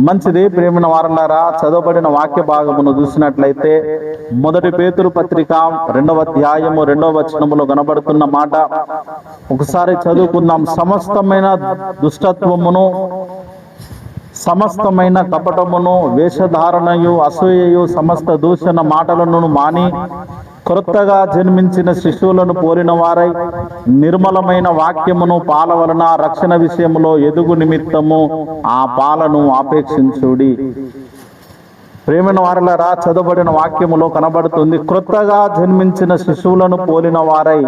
మంచిది. ప్రేమైన వారలారా, చదవబడిన వాక్య భాగమును చూసినట్లయితే మొదటి పేతురు పత్రిక 2వ అధ్యాయము 2వ వచనములో కనబడుతున్న మాట ఒకసారి చదువుకుందాం. సమస్తమైన దుష్టత్వమును, సమస్తమైన కపటమును, వేషధారణయు, అసూయయు, సమస్త దూషణ మాటలను మాని క్రొత్తగా జన్మించిన శిశువులను పోలిన వారై నిర్మలమైన వాక్యమును పాల వలన రక్షణ విషయములో ఎదుగు నిమిత్తము ఆ పాలను ఆపేక్షించుడి. ప్రేమైన వారలారా, చదవబడిన వాక్యములో కనబడుతుంది, క్రొత్తగా జన్మించిన శిశువులను పోలిన వారై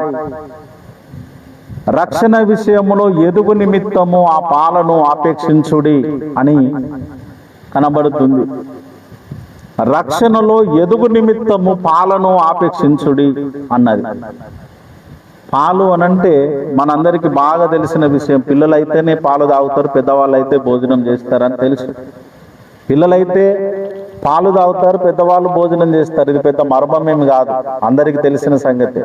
రక్షణ విషయములో ఎదుగు నిమిత్తము ఆ పాలను ఆపేక్షించుడి అని కనబడుతుంది. రక్షణలో ఎదుగు నిమిత్తము పాలను ఆపేక్షించుడి అన్నది. పాలు అనంటే మనందరికి బాగా తెలిసిన విషయం. పిల్లలైతేనే పాలు తాగుతారు, పెద్దవాళ్ళు అయితే భోజనం చేస్తారని తెలుసు. పిల్లలైతే పాలు తాగుతారు, పెద్దవాళ్ళు భోజనం చేస్తారు. ఇది పెద్ద మర్మమేమి కాదు, అందరికి తెలిసిన సంగతి.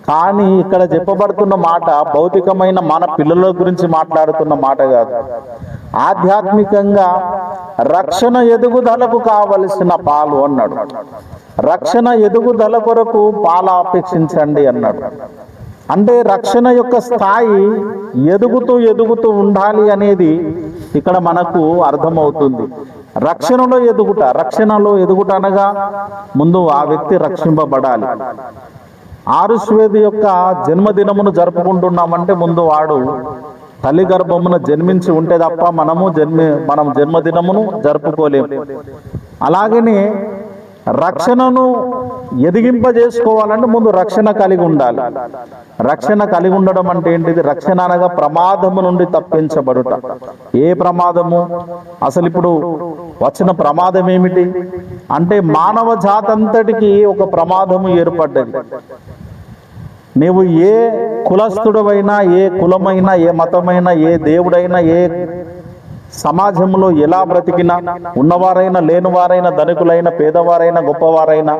కానీ ఇక్కడ చెప్పబడుతున్న మాట భౌతికమైన మన పిల్లల గురించి మాట్లాడుతున్న మాట కాదు. ఆధ్యాత్మికంగా రక్షణ ఎదుగుదలకు కావలసిన పాలు అన్నాడు. రక్షణ ఎదుగుదల కొరకు పాలు అపేక్షించండి అన్నాడు. అంటే రక్షణ యొక్క స్థాయి ఎదుగుతూ ఉండాలి అనేది ఇక్కడ మనకు అర్థమవుతుంది. రక్షణలో ఎదుగుట అనగా ముందు ఆ వ్యక్తి రక్షింపబడాలి. ఆరుష్వేది యొక్క జన్మదినమును జరుపుకుంటున్నామంటే ముందు వాడు తల్లి గర్భమున జన్మించి ఉంటే తప్ప మనం జన్మదినమును జరుపుకోలేము. అలాగనే రక్షణను ఎదిగింపజేసుకోవాలంటే ముందు రక్షణ కలిగి ఉండాలి. రక్షణ కలిగి ఉండడం అంటే ఏంటిది? రక్షణ అనగా ప్రమాదము నుండి తప్పించబడుట. ఏ ప్రమాదము? అసలు ఇప్పుడు వచ్చిన ప్రమాదం ఏమిటి అంటే మానవ జాతంతటికి ఒక ప్రమాదము ఏర్పడ్డది. నీవు ఏ కులస్థుడవైనా, ఏ కులమైనా, ఏ మతమైనా, ఏ దేవుడైనా, ఏ సమాజంలో ఎలా బ్రతికినా, ఉన్నవారైనా లేనివారైనా, ధనికులైన పేదవారైనా గొప్పవారైనా,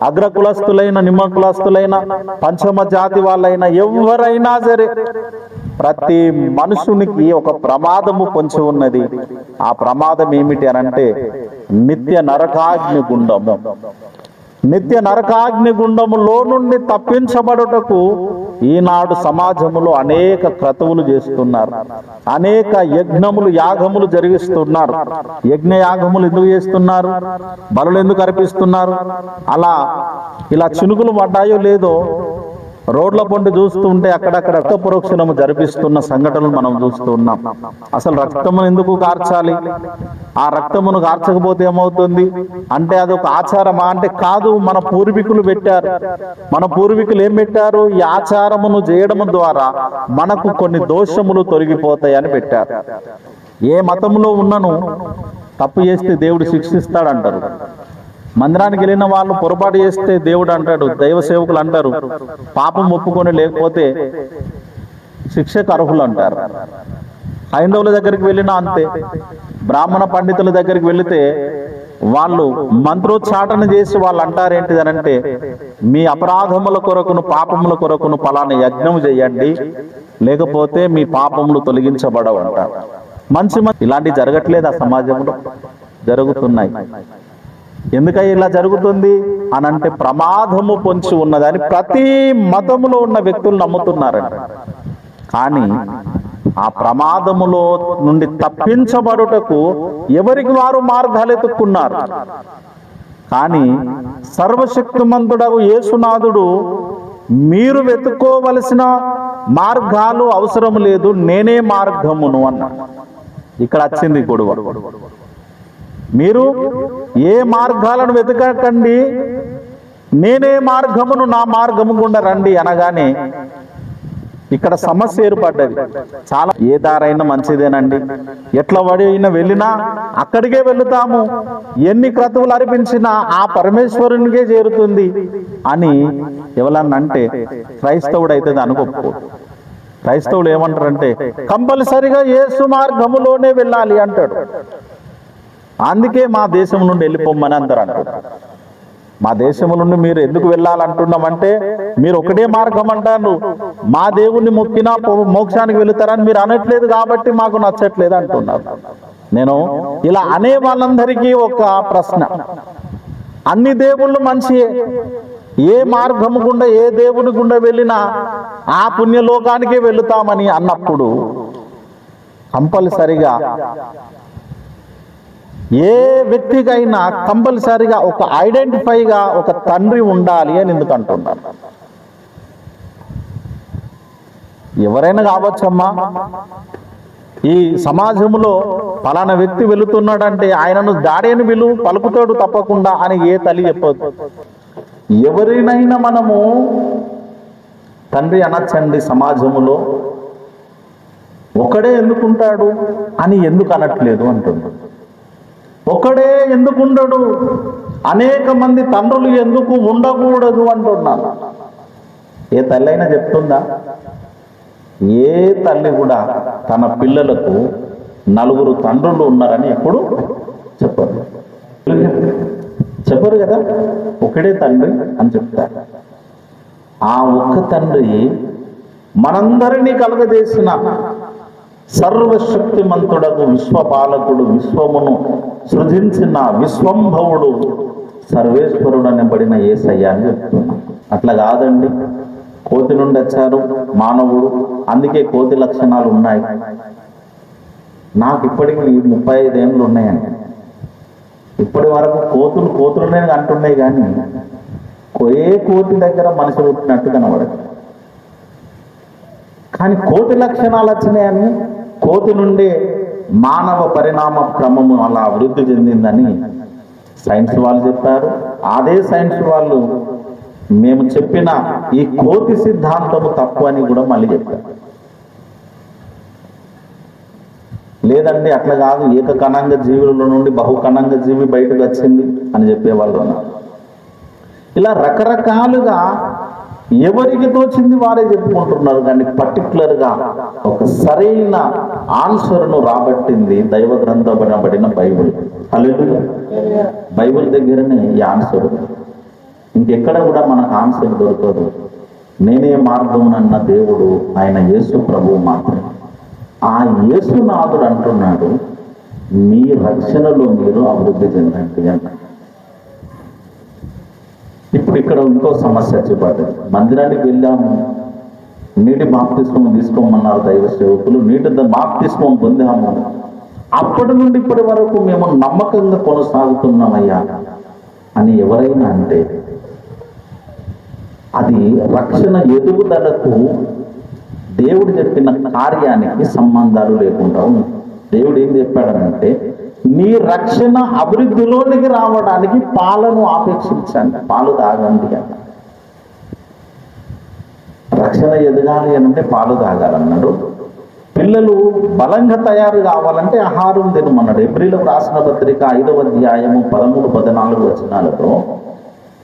అగ్రకులస్తులైన నిమ్మ కులస్తులైన, పంచమ జాతి వాళ్ళైనా, ఎవరైనా సరే ప్రతి మనుషునికి ఒక ప్రమాదము పొంచి ఉన్నది. ఆ ప్రమాదం ఏమిటి అనంటే నిత్య నరకాగ్ని గుండము. నిత్య నరకాగ్ని గుండములో నుండి తప్పించబడుటకు ఈనాడు సమాజములో అనేక క్రతువులు చేస్తున్నారు, అనేక యజ్ఞములు యాగములు జరిగిస్తున్నారు. యజ్ఞ యాగములు ఎందుకు చేస్తున్నారు? బలులు ఎందుకు అర్పిస్తున్నారు? ఇలా చినుకులు పడ్డాయో లేదో రోడ్ల పొండి చూస్తూ ఉంటే అక్కడక్కడ రక్త ప్రోక్షణము జరిపిస్తున్న సంఘటనలు మనం చూస్తూ ఉన్నాం. అసలు రక్తమును ఎందుకు కార్చాలి? ఆ రక్తమును కార్చకపోతే ఏమవుతుంది అంటే అదొక ఆచారమా అంటే కాదు. మన పూర్వీకులు పెట్టారు. మన పూర్వీకులు ఏం పెట్టారు? ఈ ఆచారమును చేయడం ద్వారా మనకు కొన్ని దోషములు తొలగిపోతాయని పెట్టారు. ఏ మతంలో ఉన్నను తప్పు చేస్తే దేవుడు శిక్షిస్తాడంటారు. మందిరానికి వెళ్ళిన వాళ్ళు పొరపాటు చేస్తే దేవుడు అంటాడు, దైవ సేవకులు అంటారు, పాపం ఒప్పుకొని లేకపోతే శిక్షకు అర్హులు అంటారు. హైందవుల దగ్గరికి వెళ్ళినా అంతే. బ్రాహ్మణ పండితుల దగ్గరికి వెళితే వాళ్ళు మంత్రోచ్చాటన చేసి వాళ్ళు అంటారేంటిది అనంటే మీ అపరాధముల కొరకును పాపముల కొరకును పలానా యజ్ఞం చేయండి, లేకపోతే మీ పాపములు తొలగించబడవు అంటారు. మంచి ఇలాంటివి జరగట్లేదు, ఆ సమాజంలో జరుగుతున్నాయి. ఎందుకై ఇలా జరుగుతుంది అనంటే ప్రమాదము పొంచి ఉన్నదని ప్రతి మతములో ఉన్న వ్యక్తులు నమ్ముతున్నారంట. కానీ ఆ ప్రమాదములో నుండి తప్పించబడుటకు ఎవరికి వారు మార్గాలు ఎత్తుక్కున్నారు. కానీ సర్వశక్తిమంతుడగు యేసునాథుడు మీరు వెతుక్కోవలసిన మార్గాలు అవసరం లేదు, నేనే మార్గమును అన్నాడు. ఇక్కడ వచ్చింది గొడవ. మీరు ఏ మార్గాలను వెతకకండి, నేనే మార్గమును, నా మార్గము గుండా రండి అనగానే ఇక్కడ సమస్య ఏర్పడ్డది. చాలా ఏ దారైనా మంచిదేనండి, ఎట్లా అయినా వెళ్ళినా అక్కడికే వెళుతాము, ఎన్ని క్రతువులు అర్పించినా ఆ పరమేశ్వరునికే చేరుతుంది అని ఎవరన్నా అంటే క్రైస్తవుడు అయితే దానికి ఒప్పుకోడు. క్రైస్తవుడు ఏమంటారంటే కంపల్సరిగా యేసు మార్గములోనే వెళ్ళాలి అంటాడు. అందుకే మా దేశం నుండి వెళ్ళిపోమ్మని అందరూ అంటారు. మా దేశం నుండి మీరు ఎందుకు వెళ్ళాలంటున్నామంటే మీరు ఒకటే మార్గం అంటారు, మా దేవుణ్ణి మొక్కినా మోక్షానికి వెళుతారని మీరు అనట్లేదు కాబట్టి మాకు నచ్చట్లేదు అంటున్నారు. నేను ఇలా అనే వాళ్ళందరికీ ఒక ప్రశ్న, అన్ని దేవుళ్ళు మంచియే, ఏ మార్గము గుండా ఏ దేవుని గుండా వెళ్ళినా ఆ పుణ్యలోకానికే వెళుతామని అన్నప్పుడు కంపల్సరిగా ఏ వ్యక్తికైనా కంపల్సరిగా ఒక ఐడెంటిఫైగా ఒక తండ్రి ఉండాలి అని ఎందుకు అంటున్నారు? ఎవరైనా కావచ్చమ్మా. ఈ సమాజంలో ఫలానా వ్యక్తి వెళుతున్నాడంటే ఆయనను డాడీ అని పలుకుతాడు తప్పకుండా అని ఏ తల్లి చెప్పదు. ఎవరినైనా మనము తండ్రి అనొచ్చండి సమాజంలో, ఒకడే ఎందుకుంటాడు అని ఎందుకు అనట్లేదు అంటున్నాడు. ఒకడే ఎందుకుండడు, అనేక మంది తండ్రులు ఎందుకు ఉండకూడదు అంటున్నాను. ఏ తల్లి అయినా చెప్తుందా? ఏ తల్లి కూడా తన పిల్లలకు నలుగురు తండ్రులు ఉన్నారని ఎప్పుడు చెప్పరు కదా. ఒకడే తండ్రి అని చెప్తారు. ఆ ఒక్క తండ్రి మనందరినీ కలగజేసిన సర్వశక్తిమంతుడకు విశ్వపాలకుడు, విశ్వమును సృజించిన విశ్వంభవుడు, సర్వేశ్వరుడు అనబడిన యేసయ్య అని చెప్తున్నాం. అట్లా కాదండి, కోతి నుండి వచ్చారు మానవుడు, అందుకే కోతి లక్షణాలు ఉన్నాయి. నాకు ఇప్పటికి 35 ఏళ్ళు ఉన్నాయండి. ఇప్పటి వరకు కోతులునే అంటున్నాయి, కానీ ఏ కోతి దగ్గర మనిషి పుట్టినట్టు కనబడదు. కానీ కోతి లక్షణాలు వచ్చినాయని, కోతి నుండి మానవ పరిణామ క్రమము అలా అభివృద్ధి చెందిందని సైన్స్ వాళ్ళు చెప్పారు. అదే సైన్స్ వాళ్ళు మేము చెప్పిన ఈ కోతి సిద్ధాంతము తప్పు అని కూడా మళ్ళీ చెప్పారు. లేదండి అట్లా కాదు, ఏకకణంగ జీవుల నుండి బహుకణంగ జీవి బయటకు వచ్చింది అని చెప్పేవాళ్ళు ఉన్నారు. ఇలా రకరకాలుగా ఎవరికి తోచింది వారే చెప్పుకుంటున్నారు, కానీ పర్టికులర్గా ఒక సరైన ఆన్సర్ను రాబట్టింది దైవ గ్రంథపడిన బైబిల్. హల్లెలూయా. బైబిల్ దగ్గరనే ఈ ఆన్సర్, ఇంకెక్కడ కూడా మనకు ఆన్సర్ దొరకదు. నేనే మార్గమునన్న దేవుడు ఆయన యేసు ప్రభువు మాత్రమే. ఆ యేసునాథుడు అంటున్నాడు, మీ రక్షణలో మీరు అభివృద్ధి చెందండి అంట. ఇప్పుడు ఇక్కడ ఇంకో సమస్య చెప్పాలి. మందిరానికి వెళ్ళాము, నీటి బాప్తిస్మం తీసుకోమన్నారు దైవ సేవకులు, నీటి బాప్తిస్మం పొందాము, అప్పటి నుండి ఇప్పటి వరకు మేము నమ్మకంగా కొనసాగుతున్నామయ్యా అని ఎవరైనా అంటే అది రక్షణ ఎదుగుదలకు దేవుడు చెప్పిన కార్యానికి సంబంధాలు లేకుండా ఉంది. దేవుడు ఏం చెప్పాడనంటే, నీ రక్షణ అభివృద్ధిలోనికి రావడానికి పాలను ఆపేక్షించండి, పాలు తాగండి అన్న. రక్షణ ఎదగాలి అంటే పాలు తాగాలన్నాడు. పిల్లలు బలంగా తయారు కావాలంటే ఆహారం తినమన్నాడు. ఏప్రిల్కు రాసిన పత్రిక 5వ అధ్యాయము 13, 14 వచనాలతో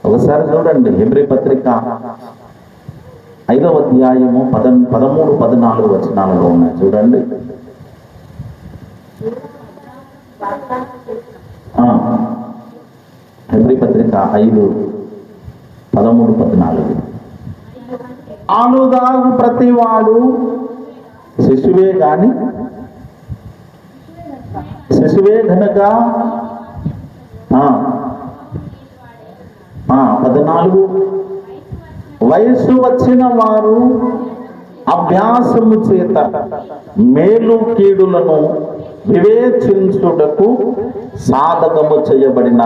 ఒకసారి చూడండి. హెబ్రీ పత్రిక 5వ అధ్యాయము 13, 14 వచనాలలో ఉన్నాయి చూడండి. హెబ్రీ పత్రిక 5, 13, 14. ఆలుదాగు ప్రతివాడు శిశువే గాని శిశువే గనక 14 వయస్సు వచ్చిన వారు అభ్యాసము చేత మేలు కీడులను వివేచించుటకు సాధకము చేయబడిన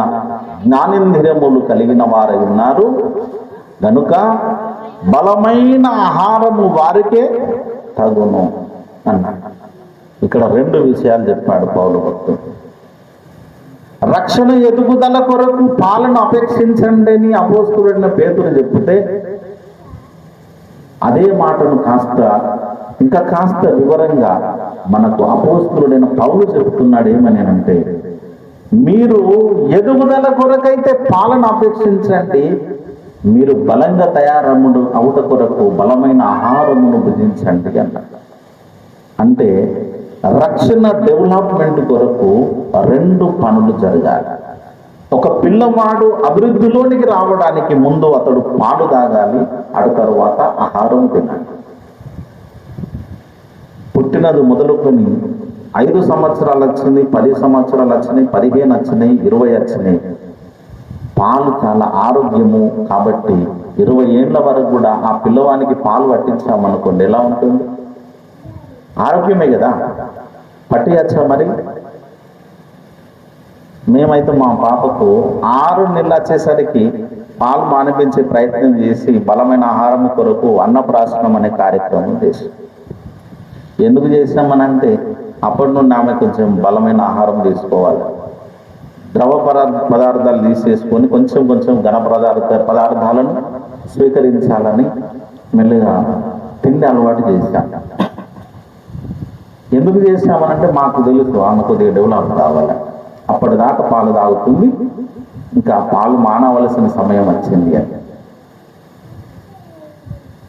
జ్ఞానేంద్రియములు కలిగిన వారై ఉన్నారు గనుక బలమైన ఆహారము వారికే తగును అన్నాడు. ఇక్కడ 2 విషయాలు చెప్పాడు పౌలు భక్తుడు. రక్షణ ఎదుగుదల కొరకు పాలను అపేక్షించండి అని అపోస్తలుడైన పేతురు చెప్తే, అదే మాటను ఇంకా కాస్త వివరంగా మనకు అపోస్తలుడైన పౌలు చెబుతున్నాడు. ఏమని అంటే, మీరు ఎదుగుదల కొరకైతే పాలను అపేక్షించండి, మీరు బలంగా తయారముడు అవుట కొరకు బలమైన ఆహారమును భుజించండి అన్నాడు. అంటే రక్షణ డెవలప్మెంట్ కొరకు 2 పనులు జరగాలి. ఒక పిల్లవాడు అభివృద్ధిలోనికి రావడానికి ముందు అతడు పాలు తాగాలి, అటు తరువాత ఆహారం తినాలి. పుట్టినది మొదలుకొని 5 సంవత్సరాలు వచ్చింది, 10 సంవత్సరాలు వచ్చినాయి, 15 వచ్చినాయి, 20 వచ్చినాయి. పాలు చాలా ఆరోగ్యము కాబట్టి 20 ఏళ్ల వరకు కూడా ఆ పిల్లవానికి పాలు పట్టించామనుకోండి, ఎలా ఉంటుంది? ఆరోగ్యమే కదా. పట్టియచ్చా మరి? మేమైతే మా పాపకు 6 నెలలు వచ్చేసరికి పాలు మానిపించే ప్రయత్నం చేసి బలమైన ఆహారం కొరకు అన్నప్రాసనం అనే కార్యక్రమం చేసి, ఎందుకు చేసినామనంటే అప్పటి నుండి ఆమె కొంచెం బలమైన ఆహారం తీసుకోవాలి, ద్రవ పదార్థాలు తీసేసుకొని కొంచెం కొంచెం ఘన పదార్థాలను స్వీకరించాలని మెల్లగా తిండి అలవాటు చేశాం. ఎందుకు చేసామనంటే మాకు తెలుసు ఆమె కొద్దిగా డెవలప్ కావాలి. అప్పటిదాకా పాలు తాగుతుంది, ఇంకా పాలు మానవలసిన సమయం వచ్చింది అని.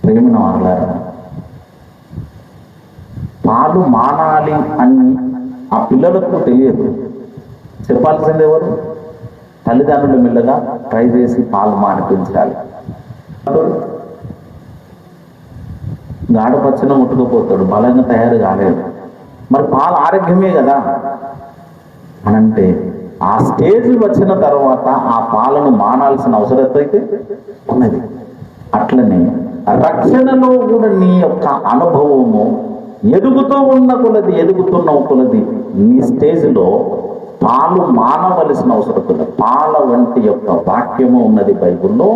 ప్రేమిన వాళ్ళారా, పాలు మానాలి అని ఆ పిల్లలకు తెలియదు. చెప్పాల్సింది ఎవరు? తల్లిదండ్రులు మెల్లగా ట్రై చేసి పాలు మానిపించాలి. గాఢపచ్చన ముట్టుకుపోతాడు, బలంగా తయారు కాలేదు. మరి పాలు ఆరోగ్యమే కదా అనంటే ఆ స్టేజ్ వచ్చిన తర్వాత ఆ పాలను మానాల్సిన అవసరం అయితే ఉన్నది. అట్లనే రక్షణలో కూడా నీ యొక్క అనుభవము ఎదుగుతున్న కొలది నీ స్టేజ్లో పాలు మానవలసిన అవసరం ఉన్నది. పాల వంటి యొక్క వాక్యము ఉన్నది బైబిల్లో,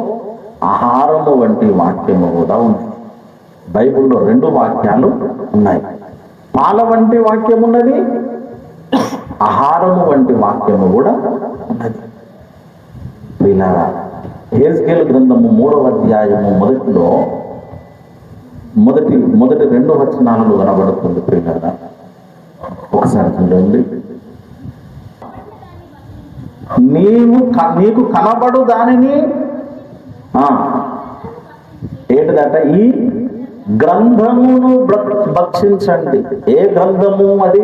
ఆహారము వంటి వాక్యము కూడా ఉంది. బైబిల్లో 2 వాక్యాలు ఉన్నాయి. పాల వంటి వాక్యం ఉన్నది, ఆహారము వంటి వాక్యము కూడా ఉన్నది. వీళ్ళారా, యెహెజ్కేలు గ్రంథము 3వ అధ్యాయము మొదటి 2 వచనాలు కనబడుతుంది. ప్రియులారా, ఒకసారి చూడండి. నీకు కనబడు దానిని ఏంటిదట? ఈ గ్రంథమును భక్షించండి. ఏ గ్రంథము? అది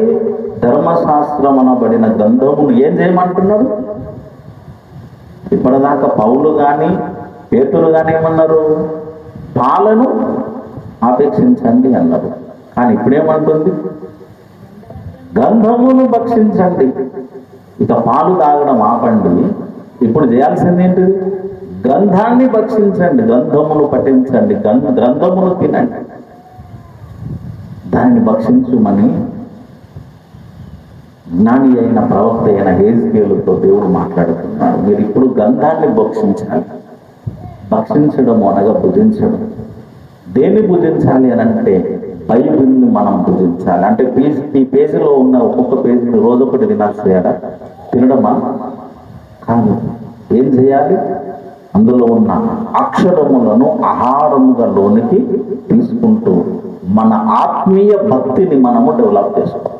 ధర్మశాస్త్రం అనబడిన గ్రంథమును ఏం చేయమంటున్నాడు? ఇప్పటిదాకా పౌలు కానీ పేతురు కానీ ఏమన్నారు? పాలను ఆపేక్షించండి అన్నారు. కానీ ఇప్పుడేమంటుంది? గ్రంథమును భక్షించండి. ఇక పాలు తాగడం ఆపండి. ఇప్పుడు చేయాల్సింది ఏంటి? గ్రంథాన్ని భక్షించండి, గ్రంథమును పఠించండి, గ్రంథమును తినండి. దాన్ని భక్షించుమని జ్ఞాని అయిన ప్రవక్త అయిన యెహెజ్కేలుతో దేవుడు మాట్లాడుతున్నాడు. మీరు ఇప్పుడు గ్రంథాన్ని భక్షించాలి. భక్షించడం అనగా భుజించడం. దేన్ని భుజించాలి అని అంటే బైబిల్ని మనం భుజించాలి. అంటే ఈ పేజీలో ఉన్న ఒక్కొక్క పేజీని రోజొకటి తినాల్సియాడా? తినడమా? కాదు. ఏం చేయాలి? అందులో ఉన్న అక్షరములను ఆహారముగా లోనికి తీసుకుంటూ మన ఆత్మీయ భక్తిని మనము డెవలప్ చేసుకోవాలి.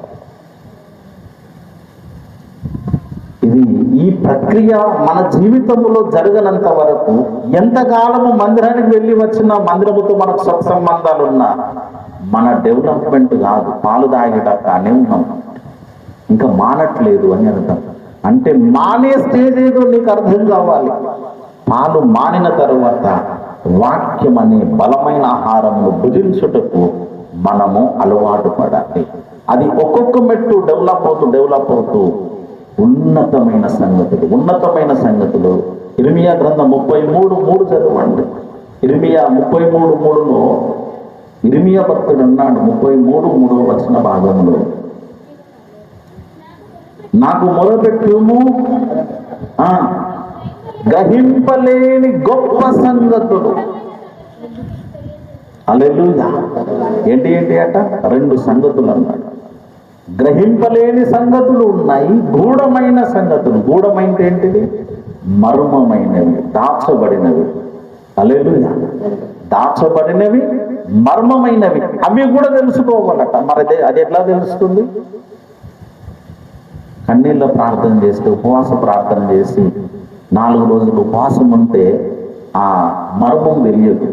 ఈ ప్రక్రియ మన జీవితంలో జరగనంత వరకు, ఎంతకాలము మందిరానికి వెళ్ళి వచ్చినా, మందిరముతో మనకు సత్సంబంధాలు ఉన్నా, మన డెవలప్మెంట్ కాదు. పాలు తాగేటగానే ఉన్నాం, ఇంకా మానట్లేదు అని అర్థం. అంటే మానే స్టేజ్ ఏదో నీకు అర్థం కావాలి. పాలు మానిన తరువాత వాక్యం అనే బలమైన ఆహారమును భుజించుటకు మనము అలవాటు పడాలి. అది ఒక్కొక్క మెట్టు డెవలప్ అవుతూ ఉన్నతమైన సంగతులు. ఇర్మియా గ్రంథం 33:3 చదవండి. ఇర్మియా 33:3లో ఇర్మియా భక్తుడు అన్నాడు, 33:3 వచన భాగంలో, నాకు మొదలుపెట్టుము గ్రహింపలేని గొప్ప సంగతులు. హల్లెలూయా. ఏంటి అట? 2 సంగతులు అన్నాడు. గ్రహింపలేని సంగతులు ఉన్నాయి, గూఢమైన సంగతులు. గూఢమైనది ఏంటిది? మర్మమైనవి, దాచబడినవి. హల్లెలూయా. దాచబడినవి, మర్మమైనవి, అవి కూడా తెలుసుకోవాలట. మరి అది ఎట్లా తెలుస్తుంది? కన్నీళ్ళ ప్రార్థన చేస్తే, ఉపవాస ప్రార్థన చేసి 4 రోజులు ఉపవాసం ఉంటే ఆ మర్మం తెలియదు.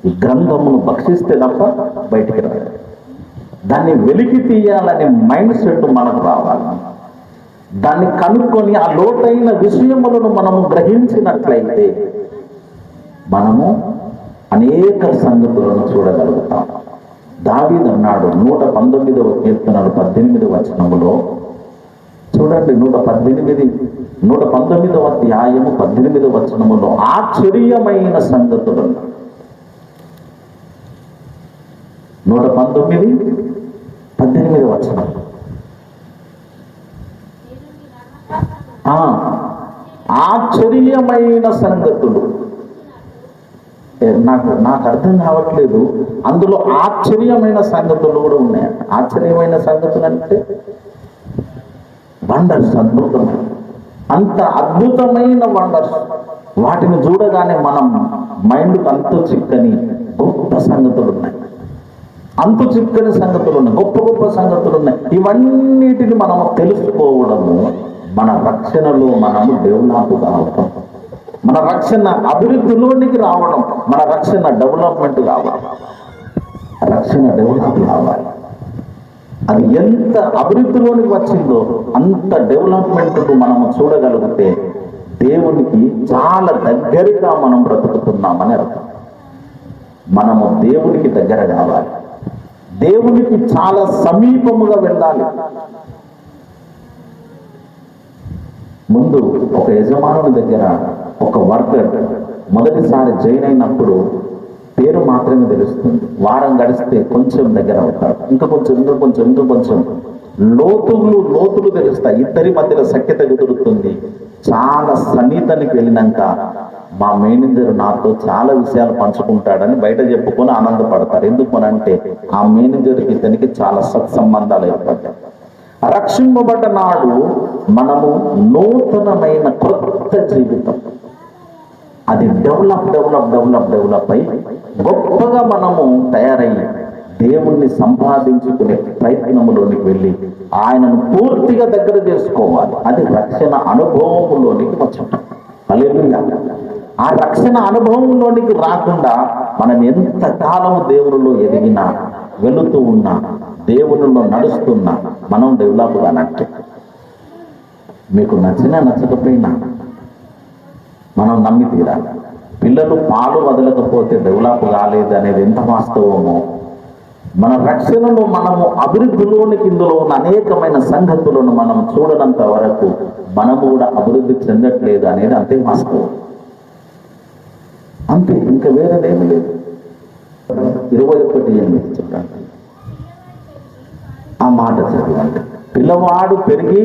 ఈ గ్రంథమును భక్షిస్తే తప్ప బయటికి రాదు. దాన్ని వెలికి తీయాలనే మైండ్ సెట్ మనకు రావాలి. దాన్ని కనుక్కొని ఆ లోతైన విషయములను మనము గ్రహించినట్లయితే మనము అనేక సంగతులను చూడగలుగుతాం. దావీదు అన్నాడు 119వ కీర్తనలు 18వ వచనములో, చూడండి 119వ అధ్యాయము 18వ వచనములో ఆశ్చర్యమైన సంగతులు. 119:18 వచనం. ఆశ్చర్యమైన సంగతులు. నాకు అర్థం కావట్లేదు, అందులో ఆశ్చర్యమైన సంగతులు కూడా ఉన్నాయి. ఆశ్చర్యమైన సంగతులు అంటే వండర్స్, అద్భుతమైన, అంత అద్భుతమైన వండర్స్. వాటిని చూడగానే మనం మైండ్కి అంతు చిక్కని గొప్ప సంగతులు ఉన్నాయి, అంతు చిక్కని సంగతులు ఉన్నాయి, గొప్ప గొప్ప సంగతులు ఉన్నాయి. ఇవన్నిటిని మనము తెలుసుకోవడము, మన రక్షణలో మనము డెవలప్ కావడం, మన రక్షణ అభివృద్ధిలోనికి రావడం, మన రక్షణ డెవలప్మెంట్ కావాలి, రక్షణ డెవలప్ కావాలి. అది ఎంత అభివృద్ధిలోనికి వచ్చిందో అంత డెవలప్మెంట్ మనము చూడగలిగితే దేవునికి చాలా దగ్గరగా మనం బ్రతుకుతున్నామని అర్థం. మనము దేవునికి దగ్గర కావాలి, దేవునికి చాలా సమీపముగా వెళ్ళాలి. ముందు ఒక యజమానుని దగ్గర ఒక వర్కర్ మొదటిసారి జాయిన్ అయినప్పుడు పేరు మాత్రమే తెలుస్తుంది. వారం గడిస్తే కొంచెం దగ్గర అవుతాడు, ఇంకా కొంచెం లోతులు తెలుస్తాయి. ఇద్దరి మధ్యలో సఖ్యత కుదురుతుంది. చాలా సన్నిహితానికి వెళ్ళినాక మా మేనేజర్ నాతో చాలా విషయాలు పంచుకుంటాడని బయట చెప్పుకొని ఆనందపడతారు. ఎందుకు అంటే ఆ మేనేజర్కి ఇతనికి చాలా సత్సంబంధాలు ఏర్పడ్డాయి. రక్షింపబడ్డ నాడు మనము నూతనమైన కొత్త జీవితం, అది డెవలప్ అయి గొప్పగా మనము తయారయ్యి దేవుణ్ణి సంపాదించుకునే ప్రయత్నములోనికి వెళ్ళి ఆయనను పూర్తిగా దగ్గర చేసుకోవాలి. అది రక్షణ అనుభవంలోనికి వచ్చటం. హల్లెలూయా. ఆ రక్షణ అనుభవంలోనికి రాకుండా మనం ఎంత కాలం దేవునిలో ఎదిగినా, వెళుతూ ఉన్నా, దేవునిలో నడుస్తున్నా మనం డెవలప్ కానట్టే. మీకు నచ్చినా నచ్చకపోయినా మనం నమ్మి తీరాలి. పిల్లలు పాలు వదలకపోతే డెవలప్ కాలేదు అనేది ఎంత వాస్తవమో, మన రక్షణలో మనము అభివృద్ధిలోనికి ఇందులో ఉన్న అనేకమైన సంగతులను మనం చూడనంత వరకు మనము కూడా అభివృద్ధి చెందట్లేదు అనేది అంతే వాస్తవం. అంతే, ఇంకా వేరేదేమీ లేదు. 21:8 చెప్పండి, ఆ మాట చదవండి. పిల్లవాడు పెరిగి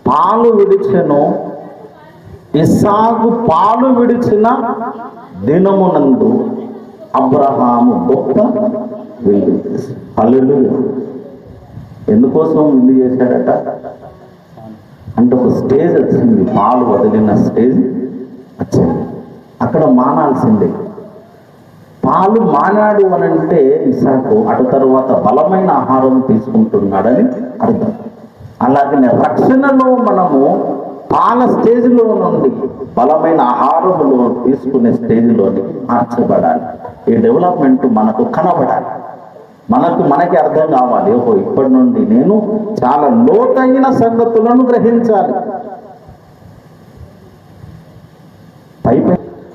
పాలు విడిచెను, ఇస్సాకు పాలు విడిచిన దినమునందు అబ్రహాము గొప్ప విందు చేసి. హల్లెలూయా. ఎందుకోసం విందు చేశాడట అంటే ఒక స్టేజ్ వచ్చింది, పాలు వదిలిన స్టేజ్ వచ్చింది. అక్కడ మానాల్సిందే. పాలు మానాడు అని అంటే ఇస్సాకు అటు తరువాత బలమైన ఆహారం తీసుకుంటున్నాడని అర్థం. అలాగనే రక్షణలో మనము పాల స్టేజ్లో నుండి బలమైన ఆహారములో తీసుకునే స్టేజ్లోని మార్చబడాలి. ఈ డెవలప్మెంట్ మనకు కనబడాలి, మనకి అర్థం కావాలి. ఓహో, ఇప్పటి నుండి నేను చాలా లోతైన సంగతులను గ్రహించాలి.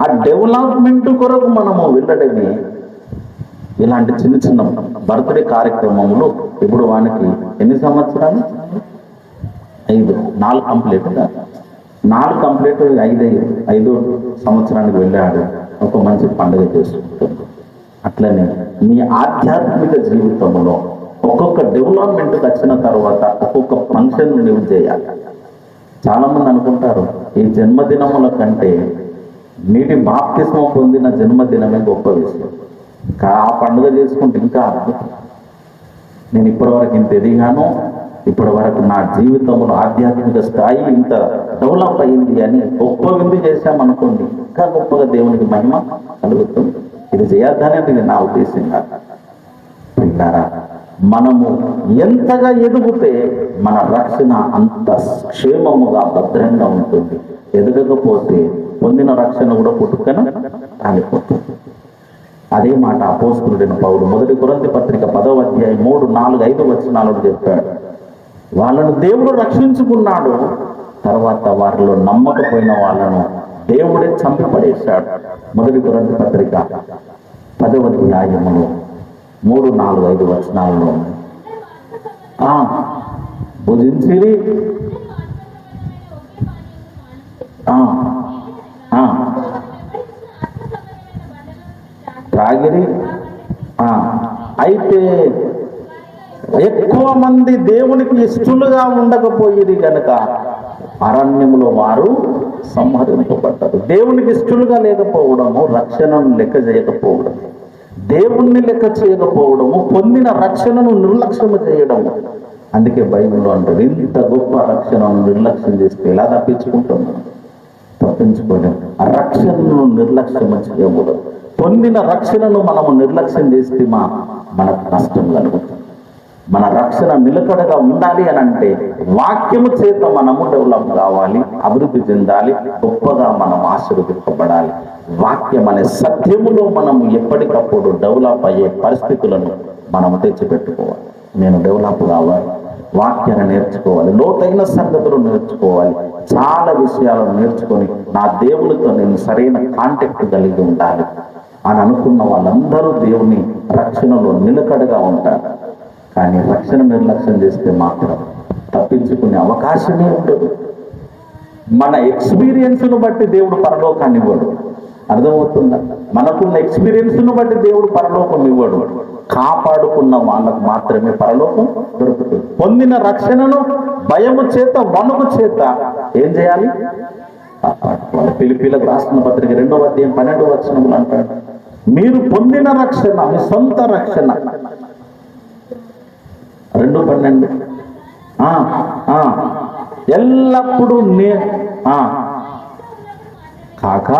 ఆ డెవలప్మెంట్ కొరకు మనము వెళ్ళడమే ఇలాంటి చిన్న బర్త్డే కార్యక్రమములు. ఇప్పుడు వానికి ఎన్ని సంవత్సరాలు? 4 కంప్లీట్. 4 కంప్లీట్ 5 సంవత్సరానికి వెళ్ళాడు. ఒక మంచి పండుగ చేసుకుంటుంది. అట్లనే మీ ఆధ్యాత్మిక జీవితంలో ఒక్కొక్క డెవలప్మెంట్కి వచ్చిన తర్వాత ఒక్కొక్క ఫంక్షన్ నువ్వు చేయాలి. చాలామంది అనుకుంటారు ఈ జన్మదినముల కంటే నీటి బాప్తిస్మం పొందిన జన్మదినమే గొప్ప విషయం. ఆ పండుగ చేసుకుంటే ఇంకా అద్భుతం. నేను ఇప్పటివరకు ఇంత ఎదిగాను, ఇప్పటి వరకు నా జీవితంలో ఆధ్యాత్మిక స్థాయి ఇంత డెవలప్ అయింది అని గొప్ప విందు చేశామనుకోండి, ఇంకా గొప్పగా దేవునికి మహిమ కలుగుతుంది. ఇది చేయొద్దనేది నా ఉద్దేశం కాదు. మనము ఎంతగా ఎదుగుతే మన రక్షణ అంత క్షేమముగా భద్రంగా ఉంటుంది. ఎదగకపోతే పొందిన రక్షణ కూడా పుట్టుకన కాలిపోతుంది. అదే మాట అపోస్తలుడైన పౌలు 1 కొరింథీ పత్రిక 10వ అధ్యాయం 3, 4, 5 వచనాలను చెప్పాడు. వాళ్ళను దేవుడు రక్షించుకున్నాడు, తర్వాత వారిలో నమ్మకపోయిన వాళ్ళను దేవుడే చంపిపడేశాడు. 1 కొరింథీ పత్రిక 10వ అధ్యాయములో 3, 4, 5 వచనాల్లో భుజించిరి, త్రాగిరి. అయితే ఎక్కువ మంది దేవునికి ఇష్టలుగా ఉండకపోయేది కనుక అరణ్యములో వారు సంహరింపబడ్డారు. దేవునికి ఇష్టలుగా లేకపోవడము, రక్షణను లెక్క చేయకపోవడం, దేవుణ్ణి లెక్క చేయకపోవడము, పొందిన రక్షణను నిర్లక్ష్యం చేయడము. అందుకే బైబిల్లో అంటారు, ఇంత గొప్ప రక్షణను నిర్లక్ష్యం చేస్తే ఎలా తప్పించుకుంటున్నాం? తప్పించుకోలేము. ఆ రక్షణను నిర్లక్ష్యం చేయకూడదు. పొందిన రక్షణను మనము నిర్లక్ష్యం చేస్తే మనకు నష్టం కలుగుతుంది. మన రక్షణ నిలకడగా ఉండాలి అని అంటే వాక్యము చేత మనము డెవలప్ కావాలి, అభివృద్ధి చెందాలి, గొప్పగా మనం ఆశీర్వదింపబడాలి. వాక్యం అనే సత్యములో మనము ఎప్పటికప్పుడు డెవలప్ అయ్యే పరిస్థితులను మనము తెచ్చిపెట్టుకోవాలి. నేను డెవలప్ కావాలి, వాక్యాన్ని నేర్చుకోవాలి, లోతైన సంగతులు నేర్చుకోవాలి, చాలా విషయాలను నేర్చుకొని నా దేవునితో నేను సరైన కాంటాక్ట్ కలిగి ఉండాలి అని అనుకున్న వాళ్ళందరూ దేవుని రక్షణలో నిలకడగా ఉంటారు. కానీ రక్షణ నిర్లక్ష్యం చేస్తే మాత్రం తప్పించుకునే అవకాశమే ఉండదు. మన ఎక్స్పీరియన్స్ను బట్టి దేవుడు పరలోకాన్ని ఇవ్వడు. అర్థమవుతుందా? మనకున్న ఎక్స్పీరియన్స్ను బట్టి దేవుడు పరలోకం ఇవ్వడు. కాపాడుకున్న వాళ్ళకు మాత్రమే పరలోకం దొరుకుతుంది. పొందిన రక్షణను భయము చేత, వణుకు చేత ఏం చేయాలి? కాపాడుకోవాలి. ఫిలిప్పీలకు రాసిన పత్రిక 2వ అధ్యాయం 12వ వచనములు అంటాడు, మీరు పొందిన రక్షణ మీ సొంత రక్షణ. 2:12 ఎల్లప్పుడూ కాక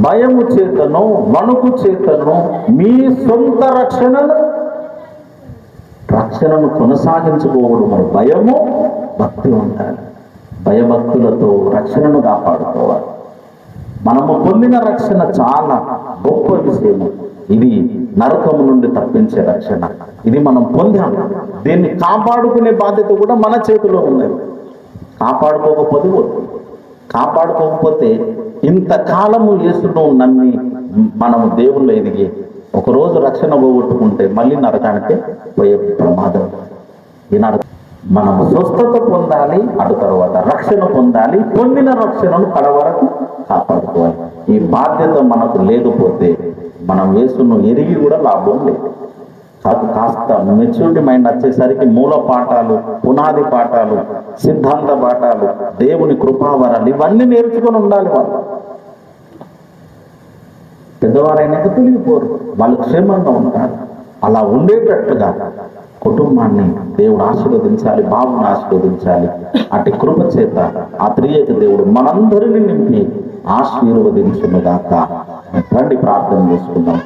భయము చేతను, వణుకు చేతను మీ సొంత రక్షణను కొనసాగించుకోవడం. భయము, భక్తి ఉండాలి. భయభక్తులతో రక్షణను కాపాడుకోవాలి. మనము పొందిన రక్షణ చాలా గొప్ప విషయము. ఇది నరకము నుండి తప్పించే రక్షణ. ఇది మనం పొందాము. దీన్ని కాపాడుకునే బాధ్యత కూడా మన చేతిలో ఉన్నది. కాపాడుకోకపోతే ఇంతకాలము యేసును నమ్మి మనము దేవుళ్ళు ఎదిగి ఒకరోజు రక్షణ పోగొట్టుకుంటే మళ్ళీ నరకానికి పోయే ప్రమాదం. ఈనాడు మనము స్వస్థత పొందాలి, అటు తర్వాత రక్షణ పొందాలి, పొందిన రక్షణను కడవరకు కాపాడుకోవాలి. ఈ బాధ్యత మనకు లేకపోతే మనం యేసును ఎరిగి కూడా లాభం లేదు. కాస్త మెచ్యూరిటీ మైండ్ వచ్చేసరికి మూల పాఠాలు, పునాది పాఠాలు, సిద్ధాంత పాఠాలు, దేవుని కృపావరాలు ఇవన్నీ నేర్చుకొని ఉండాలి. వాళ్ళు పెద్దవారైనాక తొలగిపోరు, వాళ్ళు క్షేమంగా ఉంటారు. అలా ఉండేటట్టుగా కుటుంబాన్ని దేవుడు ఆశీర్వదించాలి, బాబుని ఆశీర్వదించాలి. అటు కృప చేత ఆ త్రియేక దేవుడు మనందరినీ నింపి ఆశీర్వదించునుగాక. రండి ప్రార్థన చేసుకుందాం.